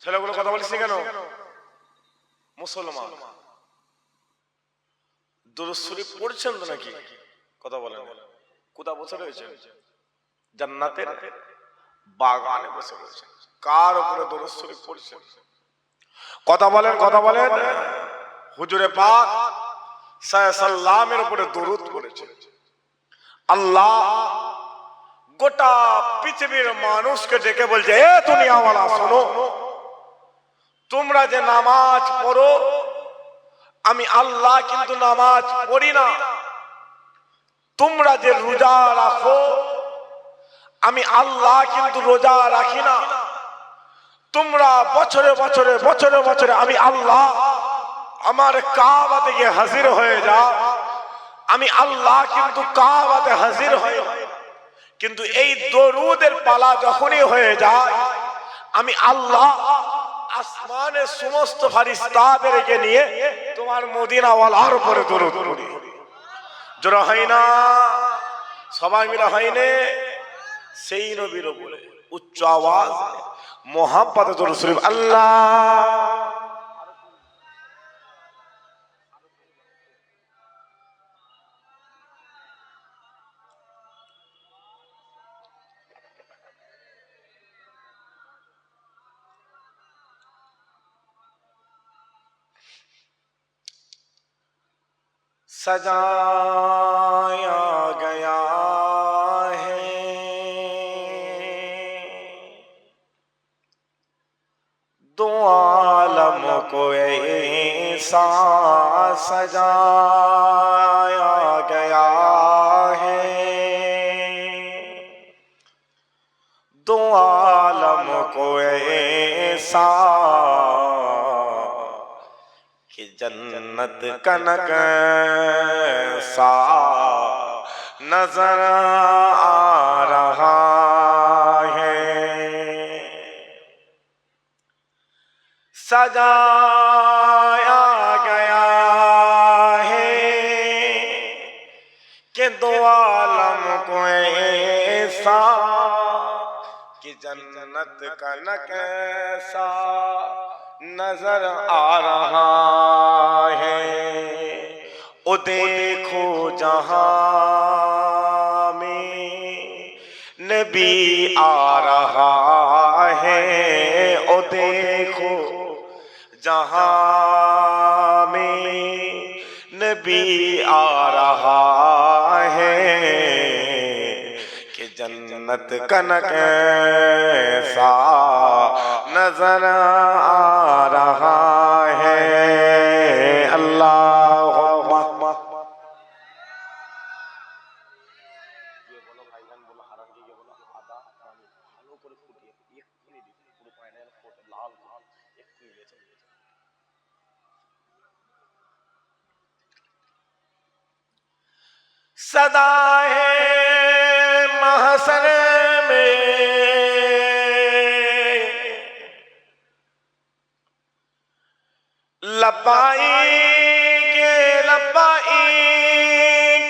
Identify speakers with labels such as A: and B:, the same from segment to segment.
A: ছেলেগুলো কথা বলিস কেন? মুসলমান দুরূদ শরীফ পড়ছেন তো নাকি? কথা বলেন। কোথা বসে রয়েছেন? জান্নাতের বাগানে বসে রয়েছেন। কার উপরে দুরূদ শরীফ পড়ছেন? কথা বলেন, কথা বলেন। হুজুরে পাক সাল্লামের উপরে দরুদ পড়েছেন। আল্লাহ গোটা পৃথিবীর মানুষকে ডেকে বলছে, এ দুনিয়াওয়ালা শোনো, তোমরা যে নামাজ পড়ো, আমি আল্লাহ কিন্তু নামাজ পড়ি না। তোমরা যে রোজা রাখো, আমি আল্লাহ কিন্তু রোজা রাখি না। তোমরা বছরে বছরে বছরে বছরে আমি আল্লাহ আমার কাবাতে গিয়ে হাজির হয়ে যাও, আমি আল্লাহ কিন্তু কাবাতে হাজির হয়ে, কিন্তু এই দরুদের পালা যখনই হয়ে যায়, আমি আল্লাহ আসমানের সমস্ত ফেরেশতাদেরকে নিয়ে তোমার মদিনাওয়ালার উপরে দরুদ পড়ি। জোরে হয় না? সবাই মিলে হয়নি? সেই নবীর উপরে উচ্চ আওয়াজ মোহাম্মদ দরুদ শরীফ আল্লাহ। सजाया गया है दो आलम को ऐसा सजाया गया है, दो आलम को ऐसा कि जन्नत कनक सा नजर आ रहा है। सजाया गया है कि दो आलम को ऐसा कि जन्नत कनक सा नजर आ रहा है। ओ देखो जहां में नबी आ रहा है, ओ देखो जहां में नबी आ रहा है कि जन्नत कनक सा नजर आ रहा है। अल्लाह सदा है महशर में लब्बाइक लब्बाइक,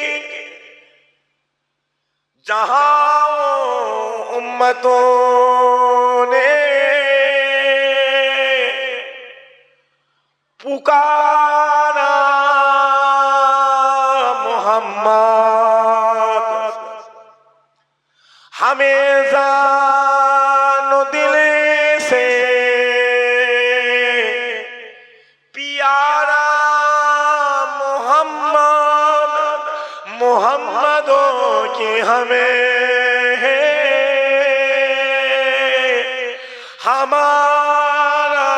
A: जहां उम्मतों ने पुकारा मोहम्मद, हमें जानो दिल से प्यारा मोहम्मद, मोहम्मदों की हमें हमारा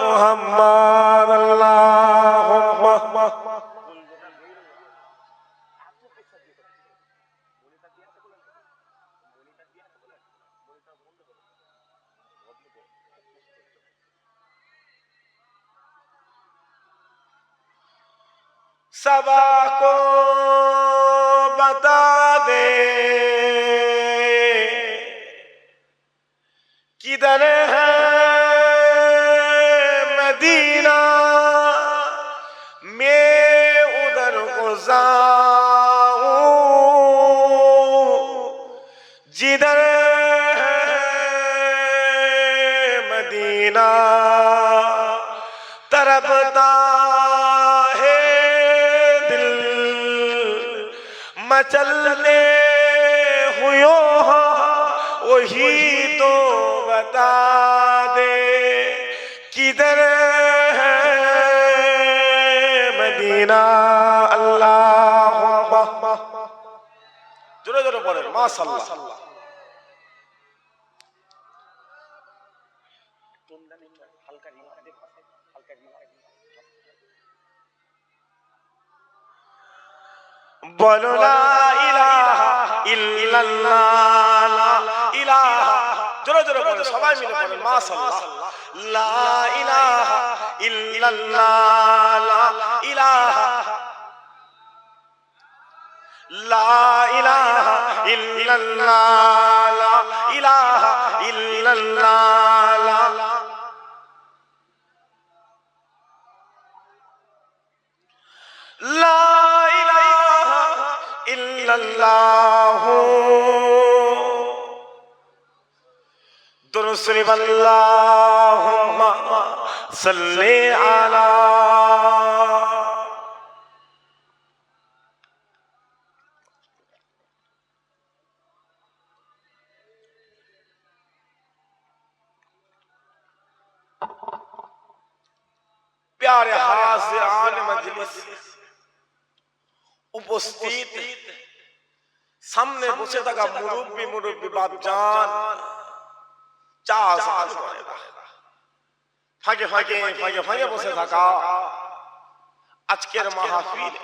A: मोहम्मद। अल्लाहुम्मा सबा को बता दे किधर है मदीना, मैं उधर को जाऊं जिधर है मदीना तरफता है दिल मचलने हुए वही तो बता दे किधर है मदीना अल्लाह जोरे जोरे बोले माशाअल्लाह बोलो ला इलाहा इल्लल्लाह ला इलाहा जोरे जोरे बोले सबाई मिले बोले माशाअल्लाह ला इलाहा इल्लल्लाह ला इलाहा ला इलाहा इल्लल्लाह ला इलाहा इल्लल्लाह ला ला इलाहा इल्लल्लाह दुरूद शरीफ अल्लाहुम्मा सल्ली अला प्यारे हाज़िरान मजलिस उपस्थित सामने बसे থাকা মুরব্বি বাপজান চা সাজ করে ফাঁকে ফাঁকে বসে থাকা আজকের মাহফিল